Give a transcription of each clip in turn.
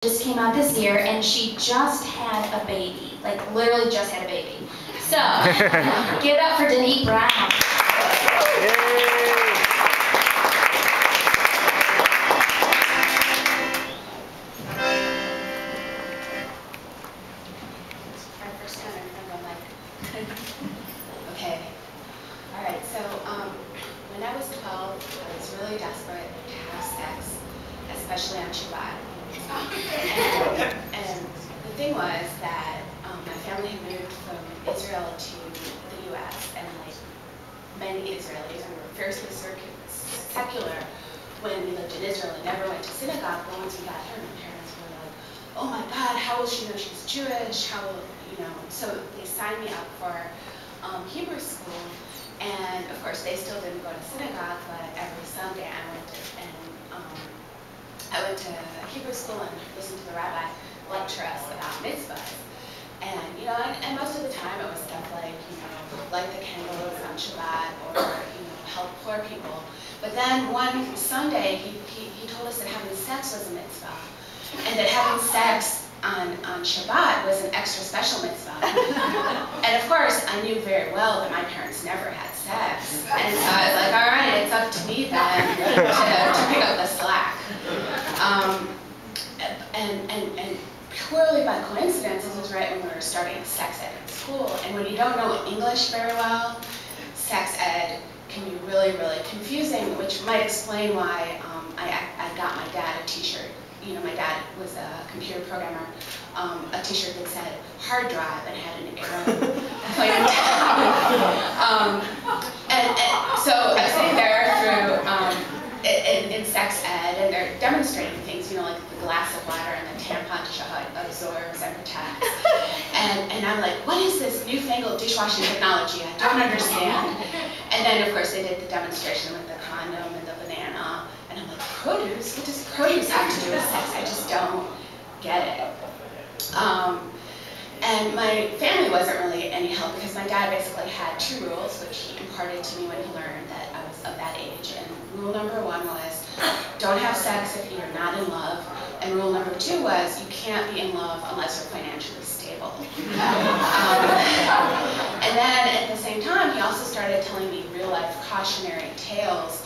Just came out this year, and she just had a baby, like literally just had a baby. So, give it up for Danique Brown. Yay. My first time in front of a mic. Okay. All right. So when I was 12, I was really desperate to have sex, especially on Shabbat. And the thing was that my family had moved from Israel to the U.S. and like many Israelis, we were fiercely secular when we lived in Israel and never went to synagogue. But once we got here, my parents were like, "Oh my God, how will she know she's Jewish? How will you know?" So they signed me up for Hebrew school, and of course they still didn't go to synagogue, but every Sunday I went to Hebrew school and listened to the rabbi lecture us about mitzvahs. And and most of the time it was stuff like, light the candles on Shabbat or help poor people. But then one Sunday he told us that having sex was a mitzvah, and that having sex on Shabbat was an extra special mitzvah. And of course I knew very well that my parents never had sex, and so I was like, all right, it's up to me then to pick up the slack. And purely by coincidence, this was right when we were starting sex ed in school. And when you don't know English very well, sex ed can be really, really confusing, which might explain why I got my dad a t-shirt. My dad was a computer programmer, a t-shirt that said hard drive and had an arrow pointing down. And so I was sitting there through in sex ed, and they're demonstrating things, like the glass of water and the tampon to show how it absorbs and protects. And I'm like, what is this newfangled dishwashing technology? I don't understand. And then, of course, they did the demonstration with the condom and the banana. And I'm like, produce? What does produce have to do with sex? I just don't get it. And my family wasn't really any help because my dad basically had two rules, which he imparted to me when he learned that I was of that age. And rule number one was, don't have sex if you're not in love. And rule number two was, you can't be in love unless you're financially stable. And then at the same time, he also started telling me real life cautionary tales.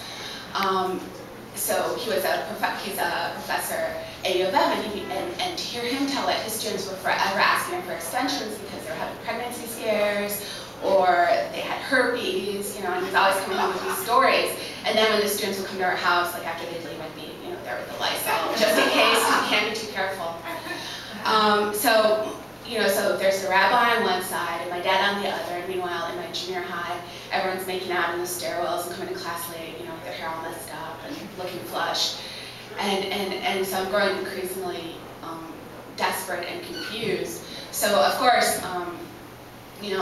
So he's a professor at U of M, and to hear him tell it, his students were forever asking him for extensions because they were having pregnancy scares, or they had herpes, and he was always coming home with these stories. And then when the students would come to our house, like after they'd leave, I'd be, there with the Lysol, just in case, you can't be too careful. So there's the rabbi on one side and my dad on the other, and meanwhile in my junior high, everyone's making out in the stairwells and coming to class late, with their hair all messed up and looking flush. And so I'm growing increasingly desperate and confused. So of course,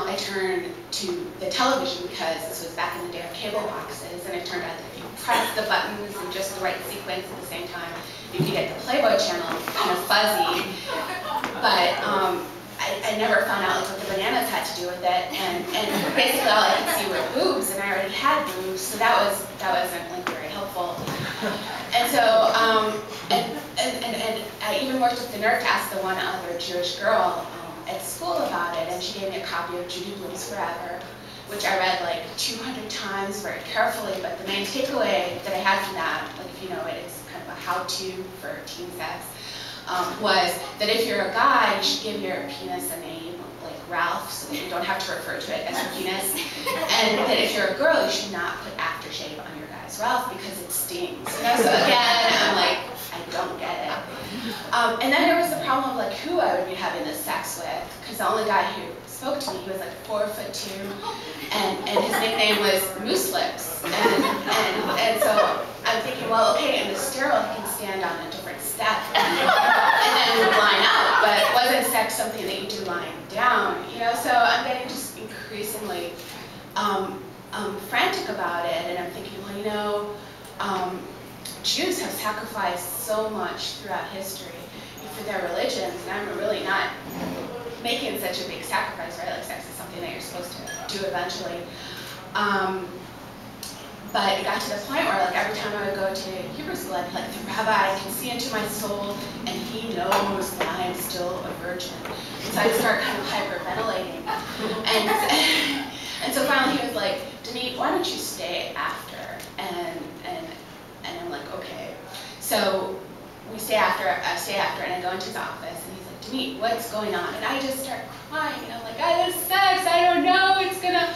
I turned to the television because this was back in the day of cable boxes, and it turned out that if you press the buttons in just the right sequence at the same time, you could get the Playboy channel kind of fuzzy. But I never found out what the bananas had to do with it, and basically all I could see were boobs, and I already had boobs, so that wasn't like very helpful. And so and I even worked with the nerve to ask the one other Jewish girl at school about it, and she gave me a copy of Judy Blume's Forever, which I read like 200 times very carefully. But the main takeaway that I had from that, like if you know it, it's kind of a how-to for teen sex, was that if you're a guy, you should give your penis a name, like Ralph, so that you don't have to refer to it as a penis. And that if you're a girl, you should not put aftershave on your guy's Ralph because it stings. So again, I'm like, I don't get it. And then there was the problem of like who I would be having this sex with, because the only guy who spoke to me, he was like 4'2", and his nickname was Moose Lips. And so I'm thinking, well, okay, in the sterile he can stand on a different step and then we would line up, but wasn't sex something that you do lying down? So I'm getting just increasingly frantic about it, and I'm thinking, well, Jews have sacrificed so much throughout history for their religions, and I'm really not making such a big sacrifice, right? Like sex is something that you're supposed to do eventually. But it got to the point where, like, every time I would go to Hebrew school, I'd be like, the rabbi can see into my soul, and he knows that I am still a virgin. And so I'd start kind of hyperventilating. And so finally he was like, Denise, why don't you stay after? And I'm like, okay. So I stay after, and I go into his office, and he's like, Denise, what's going on? And I just start crying, and I'm like, I have sex, I don't know, it's gonna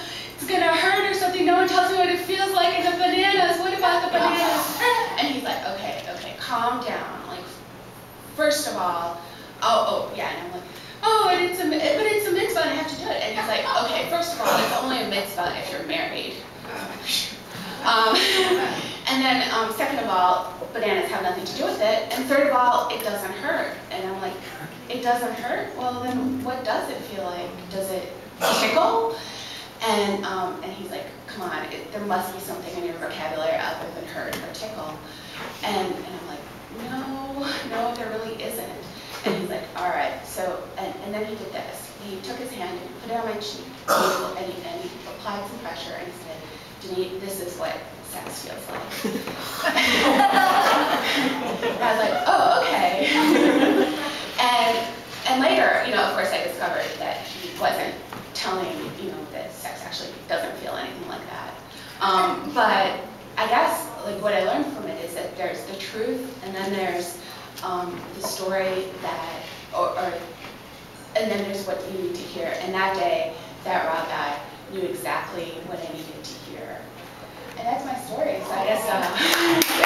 hurt or something. No one tells me what it feels like in the bananas. What about the bananas? And he's like, okay, calm down. Like, first of all, yeah. And I'm like, but it's a mitzvah and I have to do it. And he's like, okay, first of all, it's only a mitzvah if you're married. And then second of all, bananas have nothing to do with it. And third of all, it doesn't hurt. And I'm like, it doesn't hurt? Well, then what does it feel like? Does it tickle? And he's like, come on, there must be something in your vocabulary other than hurt or tickle. And I'm like, no, there really isn't. And he's like, all right. So, and then he did this. He took his hand and put it on my cheek, and he applied some pressure, and he said, Denise, this is what sex feels like. And I was like, oh, okay. And later, of course, I discovered that he wasn't telling, that sex actually doesn't feel anything like that. But I guess, like, what I learned from it is that there's the truth, and then there's the story that, and then there's what you need to hear. And that day, that rabbi knew exactly what I needed to hear. And that's my story. So I guess.